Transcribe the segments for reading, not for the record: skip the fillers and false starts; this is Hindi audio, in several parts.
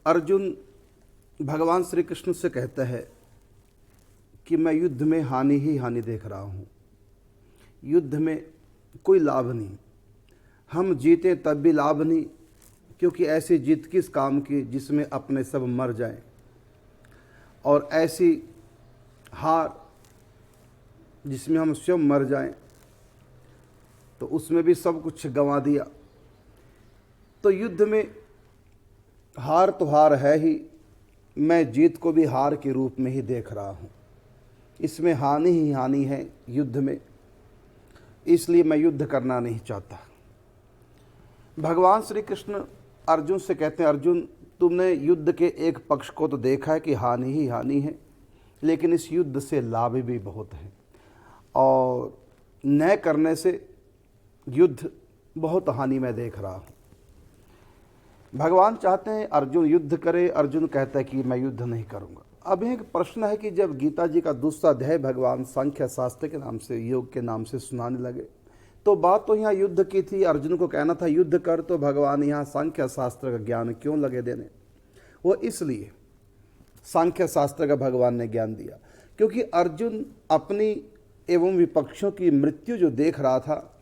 अर्जुन भगवान श्री कृष्ण से कहता है कि मैं युद्ध में हानि ही हानि देख रहा हूँ, युद्ध में कोई लाभ नहीं, हम जीते तब भी लाभ नहीं, क्योंकि ऐसी जीत किस काम की जिसमें अपने सब मर जाएं, और ऐसी हार जिसमें हम स्वयं मर जाएं, तो उसमें भी सब कुछ गंवा दिया। तो युद्ध में हार तो हार है ही, मैं जीत को भी हार के रूप में ही देख रहा हूँ। इसमें हानि ही हानि है युद्ध में, इसलिए मैं युद्ध करना नहीं चाहता। भगवान श्री कृष्ण अर्जुन से कहते हैं, अर्जुन तुमने युद्ध के एक पक्ष को तो देखा है कि हानि ही हानि है, लेकिन इस युद्ध से लाभ भी बहुत है, और न करने से युद्ध बहुत हानि मैं देख रहा हूँ। भगवान चाहते हैं अर्जुन युद्ध करे, अर्जुन कहता है कि मैं युद्ध नहीं करूँगा। अब एक प्रश्न है कि जब गीता जी का दूसरा अध्याय भगवान सांख्य शास्त्र के नाम से, योग के नाम से सुनाने लगे, तो बात तो यहाँ युद्ध की थी, अर्जुन को कहना था युद्ध कर, तो भगवान यहाँ सांख्य शास्त्र का ज्ञान क्यों लगे देने? वो इसलिए सांख्य शास्त्र का भगवान ने ज्ञान दिया क्योंकि अर्जुन अपनी एवं विपक्षों की मृत्यु जो देख रहा था,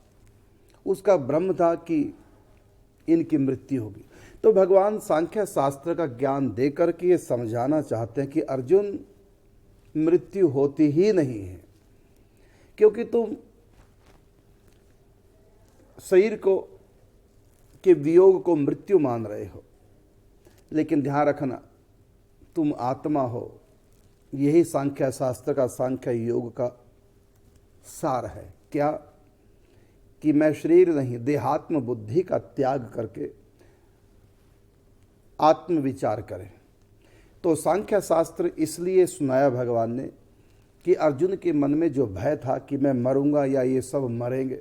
उसका भ्रम था कि इनकी मृत्यु होगी। तो भगवान सांख्य शास्त्र का ज्ञान देकर के ये समझाना चाहते हैं कि अर्जुन मृत्यु होती ही नहीं है, क्योंकि तुम शरीर को के वियोग को मृत्यु मान रहे हो, लेकिन ध्यान रखना तुम आत्मा हो। यही सांख्य शास्त्र का, सांख्य योग का सार है। क्या? कि मैं शरीर नहीं, देहात्म बुद्धि का त्याग करके आत्म विचार करें। तो सांख्य शास्त्र इसलिए सुनाया भगवान ने कि अर्जुन के मन में जो भय था कि मैं मरूंगा या ये सब मरेंगे,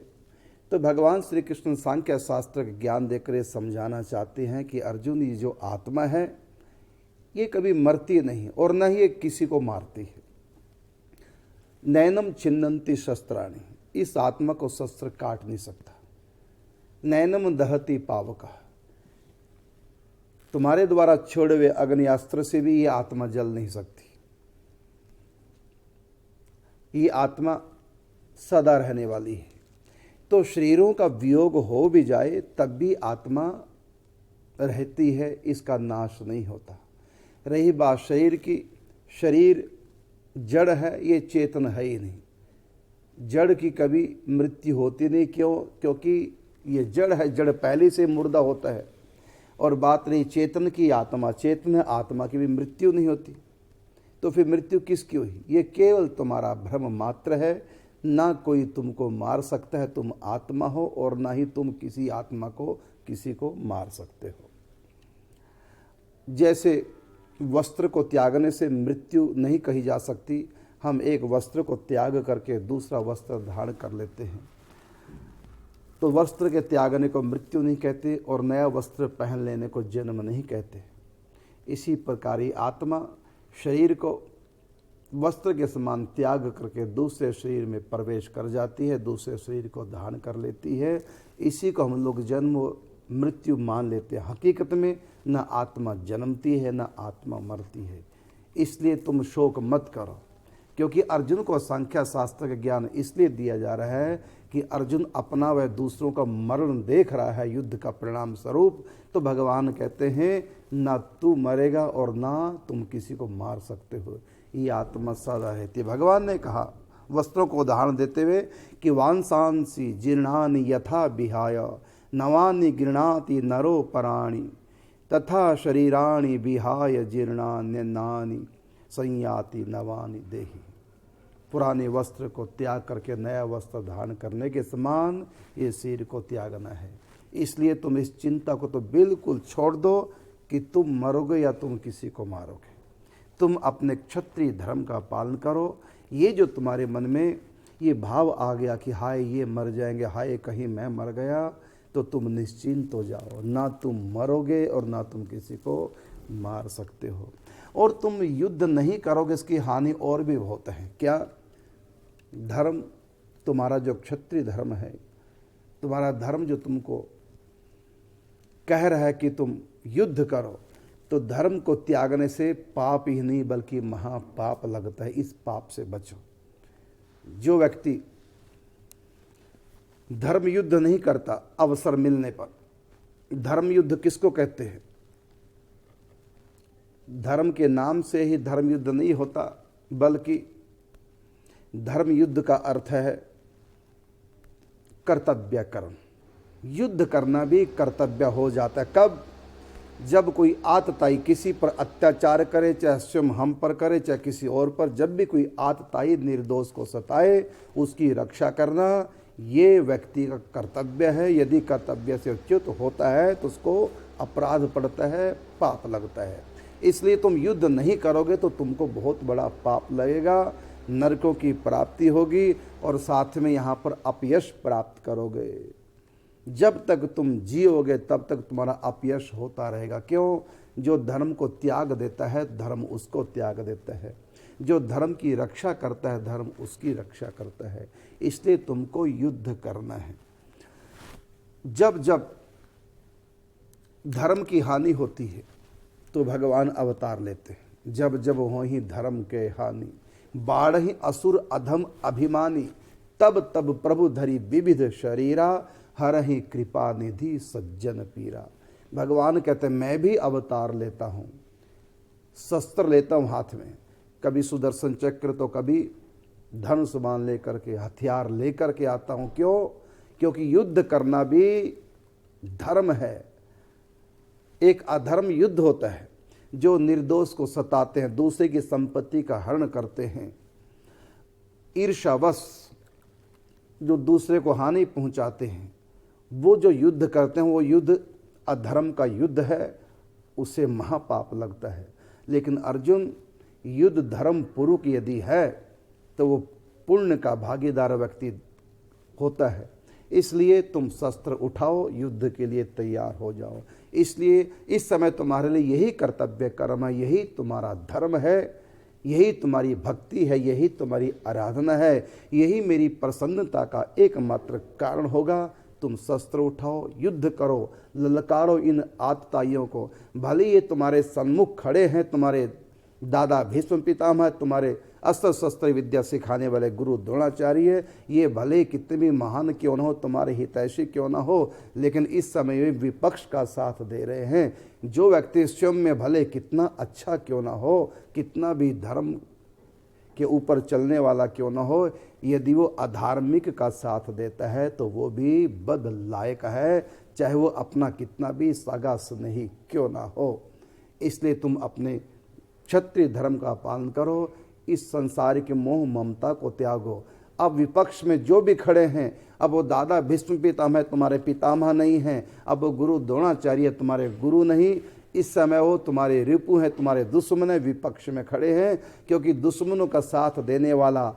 तो भगवान श्री कृष्ण सांख्य शास्त्र का ज्ञान देकर समझाना चाहते हैं कि अर्जुन, ये जो आत्मा है ये कभी मरती नहीं और न ही ये किसी को मारती है। नैनम छिन्नन्ति शस्त्राणि, इस आत्मा को शस्त्र काट नहीं सकता। नैनम दहति पावका, तुम्हारे द्वारा छोड़े हुए अग्नियास्त्र से भी ये आत्मा जल नहीं सकती। ये आत्मा सदा रहने वाली है। तो शरीरों का वियोग हो भी जाए तब भी आत्मा रहती है, इसका नाश नहीं होता। रही बात शरीर की, शरीर जड़ है, ये चेतन है ही नहीं। जड़ की कभी मृत्यु होती नहीं। क्यों? क्योंकि ये जड़ है, जड़ पहले से मुर्दा होता है। और बात रही चेतन की, आत्मा चेतन है, आत्मा की भी मृत्यु नहीं होती। तो फिर मृत्यु किसकी हुई? ये केवल तुम्हारा भ्रम मात्र है। ना कोई तुमको मार सकता है, तुम आत्मा हो, और ना ही तुम किसी आत्मा को किसी को मार सकते हो। जैसे वस्त्र को त्यागने से मृत्यु नहीं कही जा सकती, हम एक वस्त्र को त्याग करके दूसरा वस्त्र धारण कर लेते हैं, तो वस्त्र के त्यागने को मृत्यु नहीं कहते, और नया वस्त्र पहन लेने को जन्म नहीं कहते। इसी प्रकार ही आत्मा शरीर को वस्त्र के समान त्याग करके दूसरे शरीर में प्रवेश कर जाती है, दूसरे शरीर को धारण कर लेती है। इसी को हम लोग जन्म मृत्यु मान लेते हैं। हकीकत में न आत्मा जन्मती है न आत्मा मरती है। इसलिए तुम शोक मत करो, क्योंकि अर्जुन को सांख्य शास्त्र का ज्ञान इसलिए दिया जा रहा है कि अर्जुन अपना व दूसरों का मरण देख रहा है युद्ध का परिणाम स्वरूप। तो भगवान कहते हैं ना तू मरेगा और ना तुम किसी को मार सकते हो, ये आत्मा सदा रहती है। भगवान ने कहा वस्त्रों को उदाहरण देते हुए कि वांसांसी जीर्णानि यथा विहाय नवानि गृह्णाति नरो पराणि तथा शरीराणि विहाय जीर्णान्यन्नानि संयाति नवानि देहि। पुराने वस्त्र को त्याग करके नया वस्त्र धारण करने के समान ये शरीर को त्यागना है। इसलिए तुम इस चिंता को तो बिल्कुल छोड़ दो कि तुम मरोगे या तुम किसी को मारोगे। तुम अपने क्षत्रिय धर्म का पालन करो। ये जो तुम्हारे मन में ये भाव आ गया कि हाय ये मर जाएंगे, हाय कहीं मैं मर गया, तो तुम निश्चिंत हो जाओ, ना तुम मरोगे और ना तुम किसी को मार सकते हो। और तुम युद्ध नहीं करोगे, इसकी हानि और भी बहुत है। क्या? धर्म, तुम्हारा जो क्षत्रिय धर्म है, तुम्हारा धर्म जो तुमको कह रहा है कि तुम युद्ध करो, तो धर्म को त्यागने से पाप ही नहीं बल्कि महापाप लगता है। इस पाप से बचो। जो व्यक्ति धर्म युद्ध नहीं करता अवसर मिलने पर, धर्म युद्ध किसको कहते हैं? धर्म के नाम से ही धर्म युद्ध नहीं होता, बल्कि धर्म युद्ध का अर्थ है कर्तव्य कर्म। युद्ध करना भी कर्तव्य हो जाता है। कब? जब कोई आतताई किसी पर अत्याचार करे, चाहे स्वयं हम पर करे चाहे किसी और पर, जब भी कोई आतताई निर्दोष को सताए उसकी रक्षा करना ये व्यक्ति का कर्तव्य है। यदि कर्तव्य से च्युत होता है तो उसको अपराध पड़ता है, पाप लगता है। इसलिए तुम युद्ध नहीं करोगे तो तुमको बहुत बड़ा पाप लगेगा, नरकों की प्राप्ति होगी और साथ में यहाँ पर अपयश प्राप्त करोगे। जब तक तुम जियोगे तब तक तुम्हारा अपयश होता रहेगा। क्यों? जो धर्म को त्याग देता है धर्म उसको त्याग देता है। जो धर्म की रक्षा करता है धर्म उसकी रक्षा करता है। इसलिए तुमको युद्ध करना है। जब जब धर्म की हानि होती है तो भगवान अवतार लेते हैं। जब जब हो ही धर्म के हानि, बाढ़ ही असुर अधम अभिमानी, तब तब प्रभु धरी विविध शरीरा, हरहि कृपा निधि सज्जन पीरा। भगवान कहते हैं मैं भी अवतार लेता हूँ, शस्त्र लेता हूँ हाथ में, कभी सुदर्शन चक्र तो कभी धनुष बाण लेकर के, हथियार लेकर के आता हूँ। क्यों? क्योंकि युद्ध करना भी धर्म है। एक अधर्म युद्ध होता है, जो निर्दोष को सताते हैं, दूसरे की संपत्ति का हरण करते हैं, ईर्ष्यावश जो दूसरे को हानि पहुंचाते हैं, वो जो युद्ध करते हैं वो युद्ध अधर्म का युद्ध है, उसे महापाप लगता है। लेकिन अर्जुन, युद्ध धर्म पूर्वक यदि है तो वो पुण्य का भागीदार व्यक्ति होता है। इसलिए तुम शस्त्र उठाओ, युद्ध के लिए तैयार हो जाओ। इसलिए इस समय तुम्हारे लिए यही कर्तव्य कर्म है, यही तुम्हारा धर्म है, यही तुम्हारी भक्ति है, यही तुम्हारी आराधना है, यही मेरी प्रसन्नता का एकमात्र कारण होगा। तुम शस्त्र उठाओ, युद्ध करो, ललकारो इन आतताइयों को। भले ये तुम्हारे सम्मुख खड़े हैं, तुम्हारे दादा भीष्म पितामह, तुम्हारे अस्त्र शस्त्र विद्या सिखाने वाले गुरु द्रोणाचार्य, ये भले कितने भी महान क्यों न हो, तुम्हारे हितैषी क्यों ना हो, लेकिन इस समय वे विपक्ष का साथ दे रहे हैं। जो व्यक्ति स्वयं में भले कितना अच्छा क्यों ना हो, कितना भी धर्म के ऊपर चलने वाला क्यों ना हो, यदि वो अधार्मिक का साथ देता है तो वो भी बद लायक है, चाहे वो अपना कितना भी सगा स्नेही क्यों ना हो। इसलिए तुम अपने क्षत्रिय धर्म का पालन करो, इस संसार के मोह ममता को त्यागो। अब विपक्ष में जो भी खड़े हैं, अब वो दादा भीष्म पितामह तुम्हारे पितामह नहीं हैं, अब वो गुरु द्रोणाचार्य तुम्हारे गुरु नहीं, इस समय वो तुम्हारे रिपु हैं, तुम्हारे दुश्मन है, विपक्ष में खड़े हैं। क्योंकि दुश्मनों का साथ देने वाला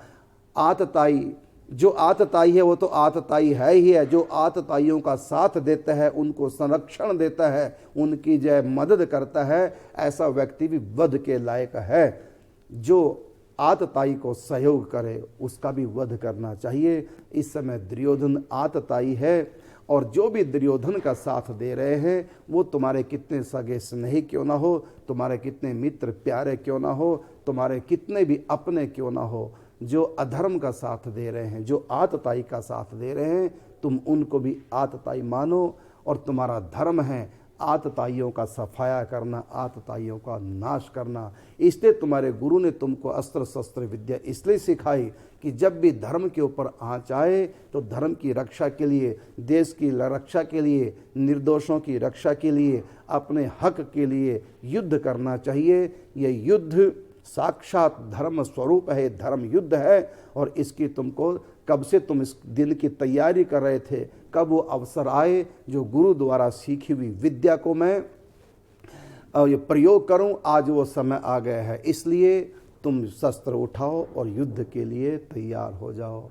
आतताई, जो आतताई है वो तो आतताई है ही है। जो आतताइयों का साथ देता है, उनको संरक्षण देता है, उनकी जय मदद करता है, ऐसा व्यक्ति भी वध के लायक है। जो आतताई को सहयोग करे उसका भी वध करना चाहिए। इस समय दुर्योधन आतताई है, और जो भी दुर्योधन का साथ दे रहे हैं वो तुम्हारे कितने सगे स्नेही क्यों ना हो, तुम्हारे कितने मित्र प्यारे क्यों ना हो, तुम्हारे कितने भी अपने क्यों ना हो, जो अधर्म का साथ दे रहे हैं, जो आतताई का साथ दे रहे हैं, तुम उनको भी आतताई मानो। और तुम्हारा धर्म है आतताइयों का सफाया करना, आतताइयों का नाश करना। इसलिए तुम्हारे गुरु ने तुमको अस्त्र शस्त्र विद्या इसलिए सिखाई कि जब भी धर्म के ऊपर आँच आए तो धर्म की रक्षा के लिए, देश की रक्षा के लिए, निर्दोषों की रक्षा के लिए, अपने हक के लिए युद्ध करना चाहिए। यह युद्ध साक्षात धर्म स्वरूप है, धर्म युद्ध है। और इसकी तुमको कब से तुम इस दिन की तैयारी कर रहे थे, कब वो अवसर आए जो गुरु द्वारा सीखी हुई विद्या को मैं ये प्रयोग करूं, आज वो समय आ गया है। इसलिए तुम शस्त्र उठाओ और युद्ध के लिए तैयार हो जाओ।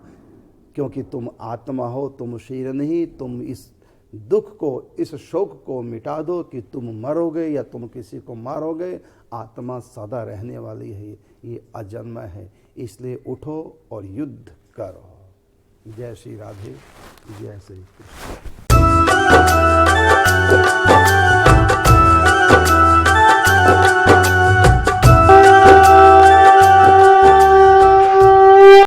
क्योंकि तुम आत्मा हो, तुम शरीर नहीं। तुम इस दुख को, इस शोक को मिटा दो कि तुम मरोगे या तुम किसी को मारोगे। आत्मा सदा रहने वाली है, ये अजन्मा है। इसलिए उठो और युद्ध करो। जय श्री राधे, जय श्री कृष्ण।